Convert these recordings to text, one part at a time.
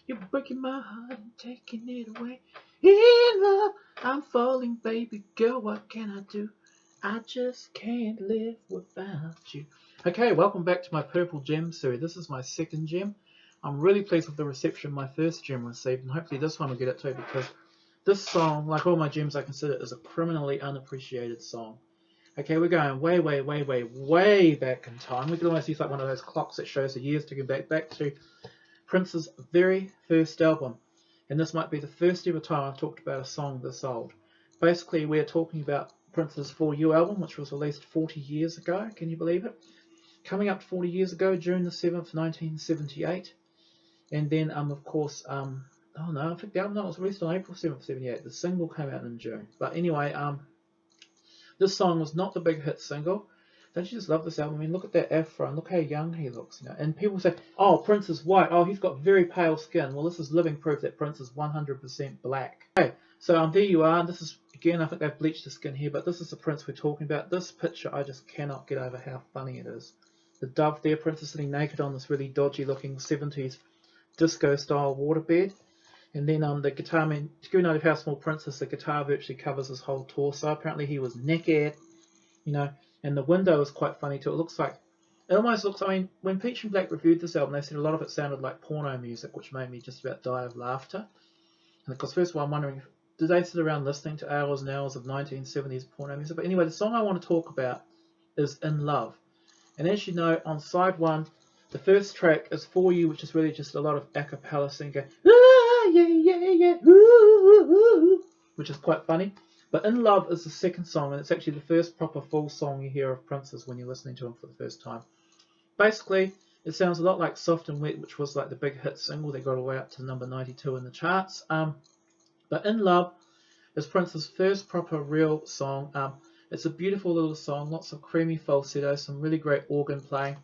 You're breaking my heart and taking it away. In love, I'm falling, baby girl. What can I do? I just can't live without you. Okay, welcome back to my Purple Gem series. This is my second gem. I'm really pleased with the reception my first gem received, and hopefully this one will get it too, because this song, like all my gems, I consider it as a criminally unappreciated song. Okay, we're going way back in time. We can almost use like one of those clocks that shows the years ticking back to Prince's very first album. And this might be the first ever time I've talked about a song this old. Basically, we're talking about Prince's For You album, which was released 40 years ago. Can you believe it? Coming up 40 years ago, June the 7th, 1978. And then, of course, oh no, I think the album was released on April 7th, 78. The single came out in June. But anyway, this song was not the big hit single. Don't you just love this album? I mean, look at that afro and look how young he looks. You know? And people say, oh, Prince is white. Oh, he's got very pale skin. Well, this is living proof that Prince is 100% black. Okay, so there you are. This is, again, I think they've bleached the skin here, but this is the Prince we're talking about. This picture, I just cannot get over how funny it is. The dove there, Prince is sitting naked on this really dodgy looking 70s disco style waterbed. And then the guitar, I mean, to give you an idea of how small Prince is, the guitar virtually covers his whole torso. Apparently he was naked, you know, and the window is quite funny too. It almost looks, I mean, when Peach and Black reviewed this album, they said a lot of it sounded like porno music, which made me just about die of laughter. And of course, first of all, I'm wondering, did they sit around listening to hours and hours of 1970s porno music? But anyway, the song I want to talk about is In Love. And as you know, on side one, the first track is For You, which is really just a lot of a cappella singing, yeah, ooh, which is quite funny. But In Love is the second song, and it's actually the first proper full song you hear of Prince's when you're listening to him for the first time. Basically, it sounds a lot like Soft and Wet, which was like the big hit single that got all the way up to number 92 in the charts. But In Love is Prince's first proper real song. It's a beautiful little song, lots of creamy falsetto, some really great organ playing.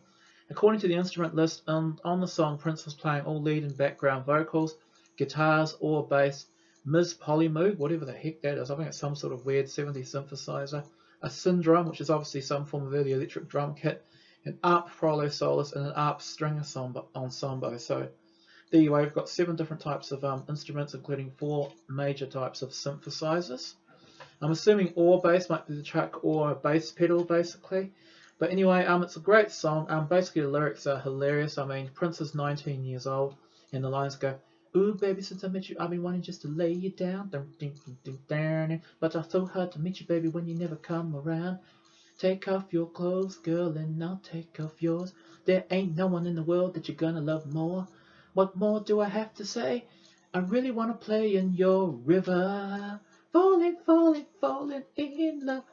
According to the instrument list, on the song, Prince was playing all lead and background vocals, guitars, or bass, Ms. Polymoog, whatever the heck that is. I think it's some sort of weird 70s synthesizer, a syndrum, which is obviously some form of early electric drum kit, an ARP prolo soloist, and an ARP string ensemble. So there you are, we've got 7 different types of instruments, including 4 major types of synthesizers. I'm assuming or bass might be the track or a bass pedal, basically. But anyway, it's a great song. Basically, the lyrics are hilarious. I mean, Prince is 19 years old, and the lines go, ooh, baby, since I met you, I've been wanting just to lay you down. But I so hard to meet you, baby, when you never come around. Take off your clothes, girl, and I'll take off yours. There ain't no one in the world that you're gonna love more. What more do I have to say? I really wanna play in your river. Falling, falling, falling in love.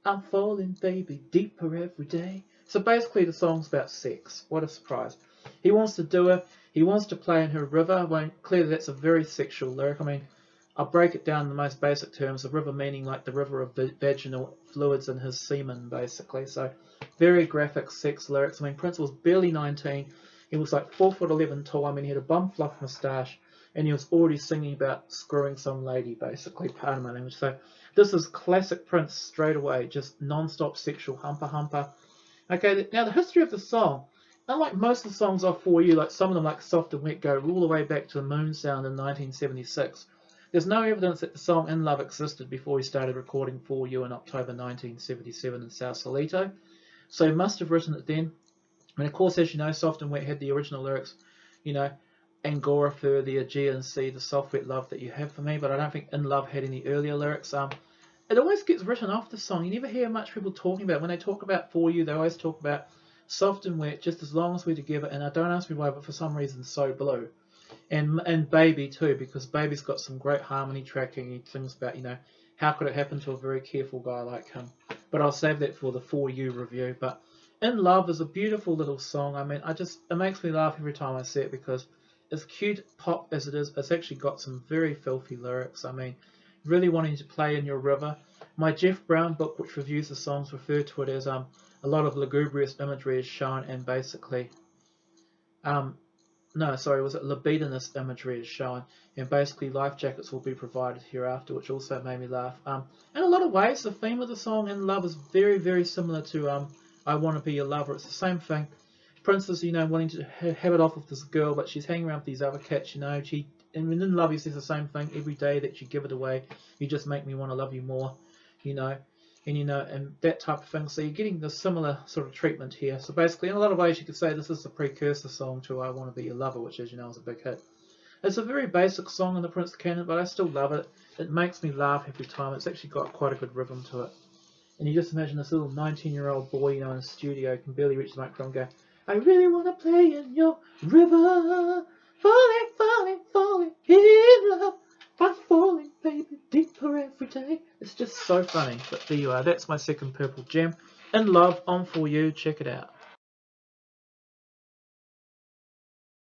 I'm falling, baby, deeper every day. So basically the song's about sex. What a surprise. He wants to do it. He wants to play in her river. Well, clearly that's a very sexual lyric. I mean, I'll break it down in the most basic terms. The river meaning like the river of vaginal fluids in his semen, basically. So very graphic sex lyrics. I mean, Prince was barely 19. He was like 4'11" tall. I mean, he had a bum fluff moustache. And he was already singing about screwing some lady, basically, pardon my language. So this is classic Prince straight away, just non-stop sexual humper. Okay, now the history of the song, unlike most of the songs off For You, like some of them like Soft and Wet go all the way back to the Moon Sound in 1976. There's no evidence that the song In Love existed before he started recording For You in October 1977 in Sausalito. So he must have written it then. And of course, as you know, Soft and Wet had the original lyrics, you know, Angora for the Aegean Sea, the soft wet love that you have for me, but I don't think In Love had any earlier lyrics. It always gets written off the song. You never hear much people talking about it. When they talk about For You, they always talk about Soft and Wet, Just As Long As We're Together, and I don't ask me why, but for some reason So Blue. And Baby too, because Baby's got some great harmony tracking. He sings about, you know, how could it happen to a very careful guy like him. But I'll save that for the For You review. But In Love is a beautiful little song. I mean, it makes me laugh every time I see it, because as cute pop as it is, it's actually got some very filthy lyrics. I mean, really wanting to play in your river. My Jeff Brown book, which reviews the songs, referred to it as a lot of lugubrious imagery is shown, and basically, libidinous imagery is shown, and basically life jackets will be provided hereafter, which also made me laugh. In a lot of ways, the theme of the song In Love is very, very similar to I Want to Be Your Lover. It's the same thing. Prince is, you know, wanting to have it off with this girl, but she's hanging around with these other cats, you know. And in love, he says the same thing every day that you give it away. You just make me want to love you more, you know. And, you know, and that type of thing. So you're getting the similar sort of treatment here. So basically, in a lot of ways, you could say this is the precursor song to I Want to Be Your Lover, which, as you know, is a big hit. It's a very basic song in the Prince canon, but I still love it. It makes me laugh every time. It's actually got quite a good rhythm to it. And you just imagine this little 19-year-old boy, you know, in a studio, can barely reach the microphone and go, I really want to play in your river, falling, falling, falling in love. I'm falling, baby, deeper every day. It's just so funny. But there you are. That's my second purple gem. In Love, on For You. Check it out.